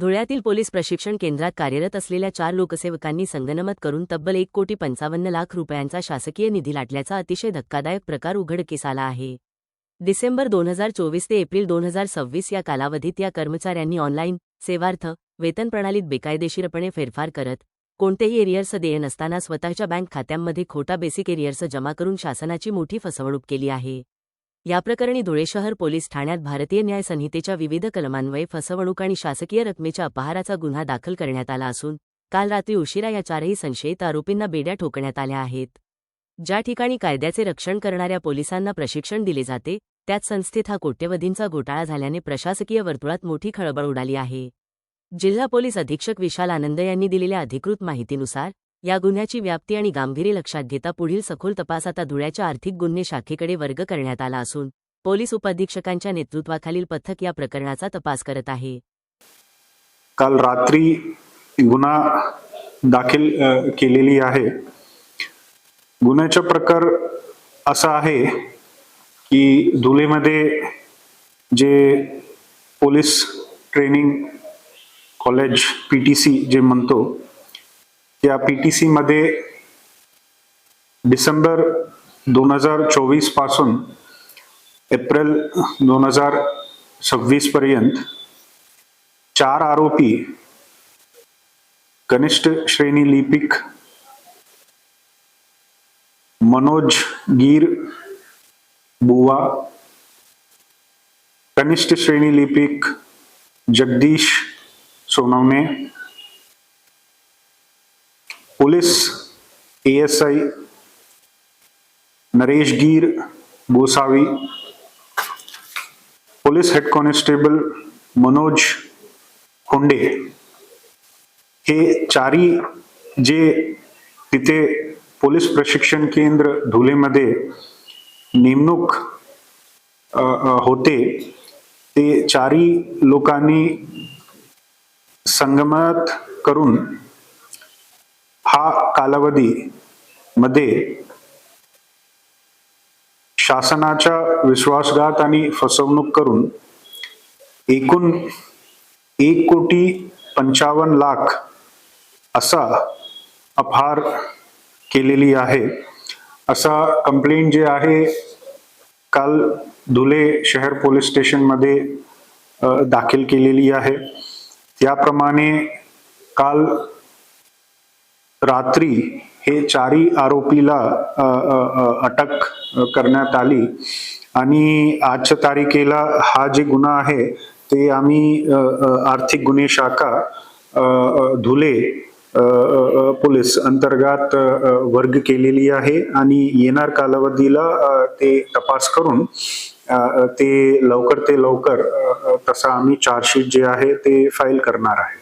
धुळ्यातील police प्रशिक्षण केंद्रात कार्यरत असलेल्या 4 लोकसेवकांनी संगनमत करून तब्बल 1,55,00,000 रुपयांचा शासकीय निधी लाटल्याचा अतिशय धक्कादायक प्रकार उघडकीस आला आहे. डिसेंबर 2024 ते एप्रिल 2026 या कालावधीत या कर्मचाऱ्यांनी ऑनलाईन सेवार्थ वेतन प्रणालीत बेकायदेशीरपणे फेरफार करत कोणतेही एरियर्स देय नसताना स्वतःच्या बँक खात्यांमध्ये खोटा बेसिक एरियर्स जमा करून शासनाची मोठी फसवणूक केली आहे. या प्रकरणी धुळे शहर पोलीस ठाण्यात भारतीय न्याय संहितेच्या विविध कलमान्वये फसवणूक आणि शासकीय रकमेच्या अपहाराचा गुन्हा दाखल करण्यात आला असून काल रात्री उशिरा या 4ही संशयित आरोपींना बेड्या ठोकण्यात आल्या आहेत. ज्या ठिकाणी कायद्याचे रक्षण करणाऱ्या पोलिसांना प्रशिक्षण दिले जाते त्याच संस्थेत हा कोट्यवधींचा घोटाळा झाल्याने प्रशासकीय वर्तुळात मोठी खळबळ उडाली आहे. जिल्हा पोलीस अधीक्षक विशाल आनंद यांनी दिलेल्या अधिकृत माहितीनुसार या गुन्ह्याची व्याप्ती आणि गांभीर्य लक्षात घेता पुढील सखोल तपास आता धुळ्याच्या आर्थिक गुन्हे शाखेकडे वर्ग करण्यात आला असून पोलीस उपअधीक्षकांच्या नेतृत्वाखालील पथक या प्रकरणाचा तपास करत आहे. काल रात्री गुन्हा दाखल केलेली आहे. गुन्ह्याचा प्रकार असा आहे की धुळेमध्ये जे पोलीस ट्रेनिंग कॉलेज PTC जे म्हणतो त्या PTC मध्ये डिसेंबर 2024 पासून एप्रिल 2026 पर्यंत 4 आरोपी कनिष्ठ श्रेणी लिपिक मनोज गीर बुवा, कनिष्ठ श्रेणी लिपिक Jagdish Sonawane, police ASI Naresh Gir Gosavi, police head constable Manoj Khonde, हे 4ही जे तिथे पोलीस प्रशिक्षण केंद्र धुळेमध्ये नेमणूक होते ते 4ही लोकांनी संगमत करून हा कालावधी मध्ये शासनाचा विश्वासघात आणि फसवणूक करून एकूण 1,55,00,000 असा अपहार केलेली आहे. असा कंप्लेंट जे आहे काल धुळे शहर पोलीस स्टेशन मध्ये दाखल केलेली आहे. त्याप्रमाणे काल रात्री हे 4ही आरोपीला अटक करण्यात आली आणि आजच्या तारखेला हा जे गुन्हा आहे ते आम्ही आर्थिक गुन्हे शाखा धुळे पोलीस अंतर्गत वर्ग केलेली आहे आणि येणार कालावधीला ते तपास करून ते लवकर तसा आम्ही चार्जशीट जे आहे ते फाईल करणार आहे.